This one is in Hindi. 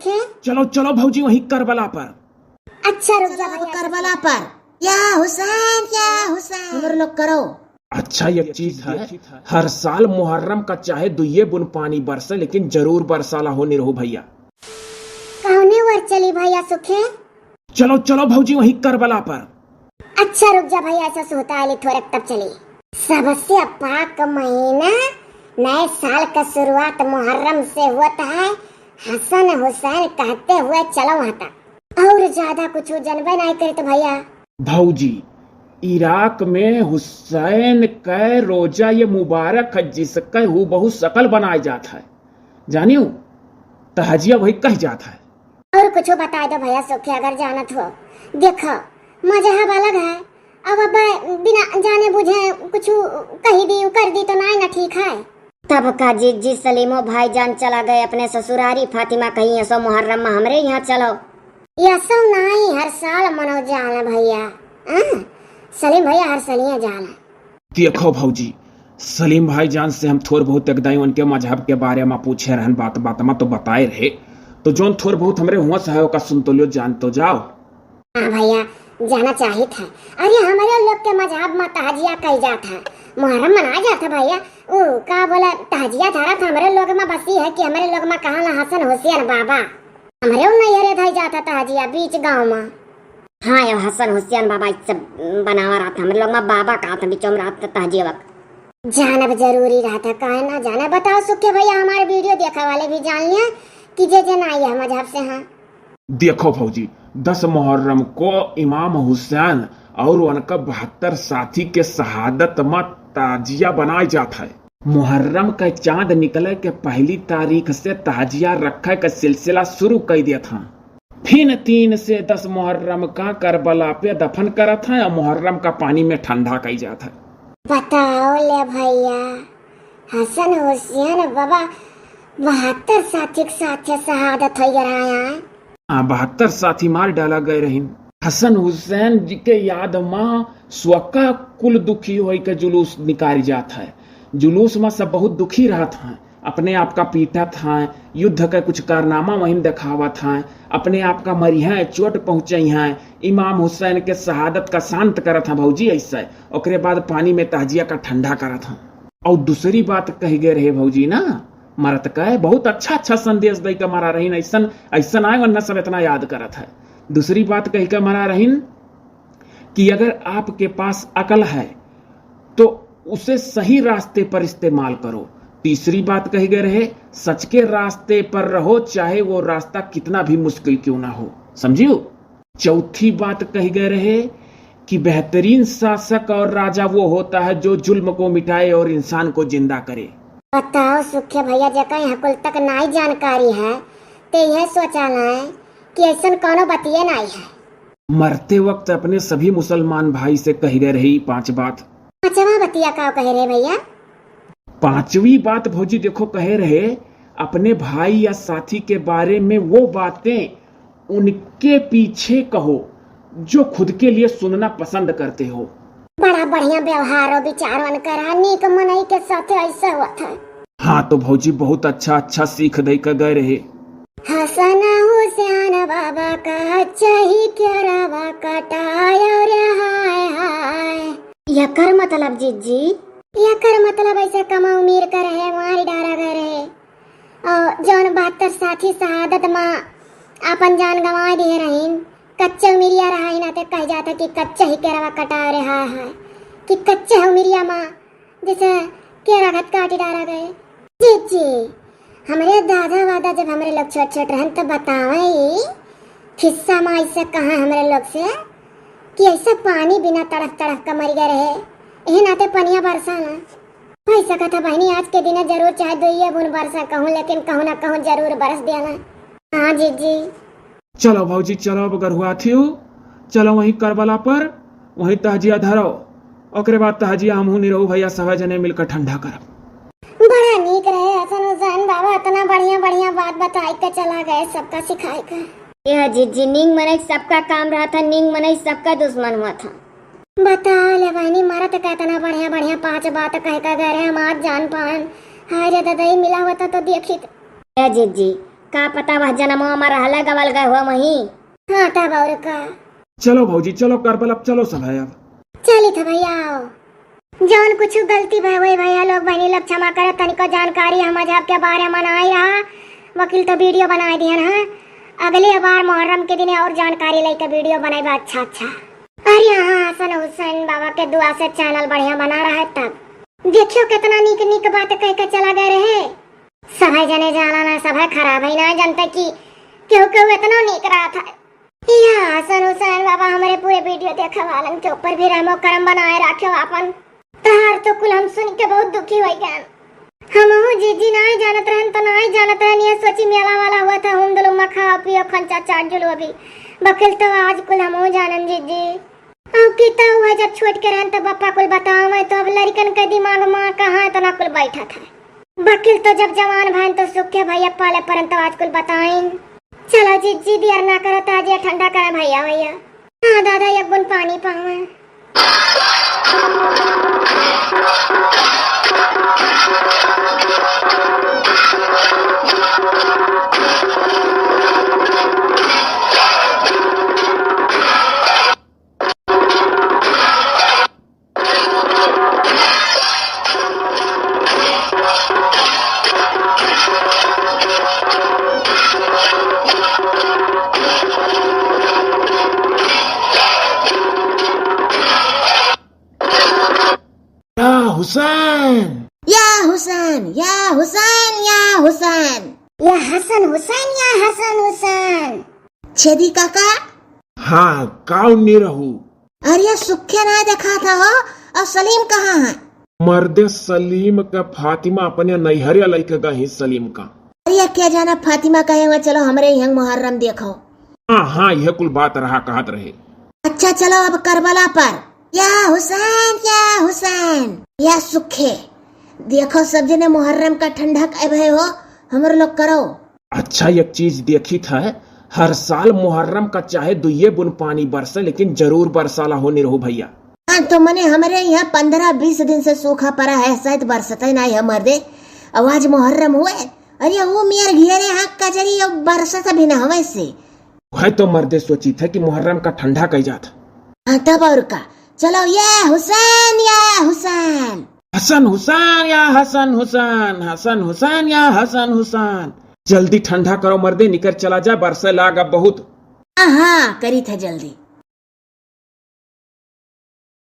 सुखे? चलो चलो भौजी वहीं करबला पर। अच्छा रुक जा भैया। करबला पर या हुसैन हमर लोग करो। अच्छा ये चीज है, हर साल मुहर्रम का चाहे दुइये बुन पानी बरसे लेकिन जरूर बरसाला हो निरहु भैया। कौने वर चली भैया सुखे? चलो चलो भौजी वहीं करबला पर। अच्छा रुक जा भैया, ऐसा सोता है थोड़ा तब चली। सबसे पाक महीना नए साल का शुरुआत मुहर्रम से होता है। हसन हुसैन कहते हुए चलो वहाँ तक। और ज्यादा कुछ जनबे नहीं करे तो भैया। भौजी इराक में हुसैन के रोजा ये मुबारक है जिसका हूबहू शकल बनाया जाता है, जानियो तहजिया वही कह जाता है। और कुछ बता दो भैया सुखे अगर जानत हो। देखो मजहब अलग है, अब बिना जाने बुझे कुछ कही दी कर दी तो नहीं ना ठीक है। तब का जी सलीमो भाईजान चला गए अपने ससुरारी। फातिमा कहीं ऐसो मुहर्रम में हमरे यहाँ चलो। ऐसा नहीं हर साल मनो जाना भैया। सलीम भैया हर साल जाना। देखो भौजी सलीम भाईजान से हम थोड़ बहुत एकदम उनके मजहब के बारे में पूछे रहन, बात में तो बताए रहे, तो जोन थोड़ बहुत हमरे हुआ सहायो का सुन तो लो जान तो जाओ। हाँ भैया जाना चाहिए था। अरे हमारे लोग के मजहब में ताजिया कही जाता है, मुहर्रम मनाया जाता भैया। वो का बोला ताजिया धारा था हमारे लोग में बसी है कि हमारे लोग में कहा ना हसन हुसैन बाबा हमारे नहीं धाई जाता ताजिया बीच गाँव में। हाँ ये हसन हुसैन बाबा सब बनावा रहा था हमारे लोग में बाबा कहा था बीचों में रात ताजिया वक्त जानब जरूरी रहा था। कहे ना जाना बताओ सुखे भैया, हमारे वीडियो देखा वाले भी जान लिया कि जे जन आई है मजहब से। हाँ देखो भौजी 10 मुहर्रम को इमाम हुसैन और उनका 72 साथी के शहादत में ताजिया बनाया जाता है। मुहर्रम का चांद निकले के पहली तारीख से ताजिया रखे का सिलसिला शुरू कर दिया था। फिर 3 से 10 मुहर्रम का करबला पे दफन करा था और मुहर्रम का पानी में ठंडा कर जाता है। बताओ ले भैया हसन हुसैन बाबा 72 साथी के साथ शहादत हो रहा है। 72 साथी मार डाला गए रही। हसन हुसैन जी के याद में स्वका कुल दुखी हो के जुलूस निकाली जाता है। जुलूस में सब बहुत दुखी रहा था, अपने आप का पीटा था, युद्ध का कुछ कारनामा वहीं दिखावा था, अपने आप का मरी है चोट पहुंचे हैं, इमाम हुसैन के शहादत का शांत करा था भौजी ऐसा। ओकरे बाद पानी में ताजिया का ठंडा करा था। और दूसरी बात कही गए रहे भौजी ना मरत का बहुत अच्छा संदेश दे के मारा रही ऐसा आए वरना सब इतना याद करत है। दूसरी बात कह के मारा रही कि अगर आपके पास अकल है तो उसे सही रास्ते पर इस्तेमाल करो। तीसरी बात कही गए रहे सच के रास्ते पर रहो चाहे वो रास्ता कितना भी मुश्किल क्यों ना हो, समझियो। चौथी बात कही गए रहे कि बेहतरीन शासक और राजा वो होता है जो जुल्म को मिटाए और इंसान को जिंदा करे। बताओ सुखे भैया जका यहाँ कुल तक नहीं जानकारी है तो यह सोचाना है कि ऐसा कोनो बतिये नहीं है। मरते वक्त अपने सभी मुसलमान भाई से कही गए रही 5 बात। 5वां बतिया का कहे रहे भैया? 5वीं बात भौजी देखो कहे रहे अपने भाई या साथी के बारे में वो बातें उनके पीछे कहो जो खुद के लिए सुनना पसंद करते हो। बड़ा बढ़िया व्यवहार और विचार करा नीक मनई के साथ ऐसा हुआ था। हाँ तो भौजी बहुत अच्छा सीख दे कर गए रहे। हसन हुसैन बाबा का चाही क्या रवा कटाया रे हाय हाय। यकर मतलब जी यकर मतलब ऐसे कमा उम्मीद कर रहे मारी डारा गए रहे और जौन 72 साथी शहादत माँ अपन जान गंवा दिए रही। कच्चा उमिरिया रहा ही ना तो कह जाता कि कच्चा ही केरवा कटा रहा है कि कच्चा है उमिरिया माँ जैसे केरा घट काटी डाला गए। जी हमारे दादा वादा जब हमारे लोग छोट रहन तो बतावे खिस्सा माँ ऐसे कहा हमारे लोग से कि ऐसा पानी बिना तड़फ का मर गए रहे यही नाते पनिया बरसा ना हो सका था बहनी। आज के दिन जरूर चाहे 2 बुन बरसा कहूँ लेकिन कहूँ ना कहूँ जरूर बरस देना। हाँ जी चलो भौजी चलो अगर हुआ थी चलो वहीं करबला पर वहीं तहजिया धरो ओकरे बाद तहजिया हम निरहु भैया सब जने मिलकर ठंडा करब। बड़ा नीक रहे हसन हुसैन बाबा इतना बढ़िया बात बताई के चला गए सबका सिखाए का। यह जी नींग मने सबका काम रहा था, नींग मने सबका दुश्मन हुआ था। बताओ ले बहनी मारा तो कहता बढ़िया 5 बात कह कर गए हम आज जान पान। हाय रे दादा मिला हुआ था तो देखी जी का पता वह जन्म हमारा रहला गवल गए हुआ वही। हाँ तब और का। चलो भौजी चलो करबल, अब चलो सब है अब। चली था भैया आओ। जौन कुछ गलती भय हुई भैया लोग बहनी लोग क्षमा करे, तनिको जानकारी हम मजहब के बारे में नहीं रहा। वकील तो वीडियो बना दिया ना, अगली बार मुहर्रम के दिन और जानकारी लेकर वीडियो बनाएगा। अच्छा अरे हाँ हसन हुसैन बाबा के दुआ से चैनल बढ़िया बना रहा है। तब देखियो कितना नीक नीक बात कह के चला गए रहे। सभी जने जाना ना सभी खराब है ना जानते कि क्यों क्यों इतना नीक रहा था। या हसन हुसैन बाबा हमारे पूरे वीडियो देखा वालन के ऊपर भी रहमो करम बनाए रखो अपन। तहार तो कुल हम सुन के बहुत दुखी हो गए। हम जीजी नहीं जानत रहन तो नहीं जानत रहन, ये सोची मेला वाला हुआ था हम दोनों में खाओ पियो खंचा चाट जुलो। अभी बकिल तो आज कुल हम जानन जीजी। अब किता हुआ जब छोट के रहन तो पापा कुल बताओ मैं तो अब लड़कन के दिमाग में कहाँ इतना कुल बैठा था। बकिल तो जब जवान भाई तो सुखे भैया पाले परन तो आज कुल बताएं। चलो जीजी देर ना करो तो आज ये ठंडा करे भैया भैया। हाँ दादा एक बुन पानी पावे। हुसैन या हुसैन या हुसैन या हुसैन या हसन हुसैन या हसन हुसैन। छेदी काका हाँ काउ नहीं रहू। अरे सुखे ना देखा था हो। और सलीम कहाँ है? मर्दे सलीम का फातिमा अपने नैहरिया लेके गई सलीम का। अरे क्या जाना फातिमा कहे हुआ चलो हमारे यहाँ मुहर्रम देखो। हाँ यह कुल बात रहा कहत रहे। अच्छा चलो अब करबला पर। या हुसैन या सुखे देखो सब जने मुहर्रम का ठंडा कह भय हो हमर लोग करो। अच्छा एक चीज देखी था, हर साल मुहर्रम का चाहे दुए बुन पानी बरसे लेकिन जरूर बरसाला होने रहो भैया। हाँ तो मने हमारे यहाँ 15-20 दिन से सूखा पड़ा है, शायद बरसते नहीं है मर्दे। आवाज मुहर्रम हुए अरे वो मेरे घेरे हक का जरी अब बरसत भी ना हो वैसे। है तो मर्दे सोची था कि मुहर्रम का ठंडा कह जाता। हाँ तब और का। चलो या हुसैन या हुसैन। हसन हुसैन या हसन हुसैन, हसन हुसैन या हसन हुसैन। जल्दी ठंडा करो मर्दे, निकल चला जा बरसे लाग अब बहुत। हाँ करी था जल्दी।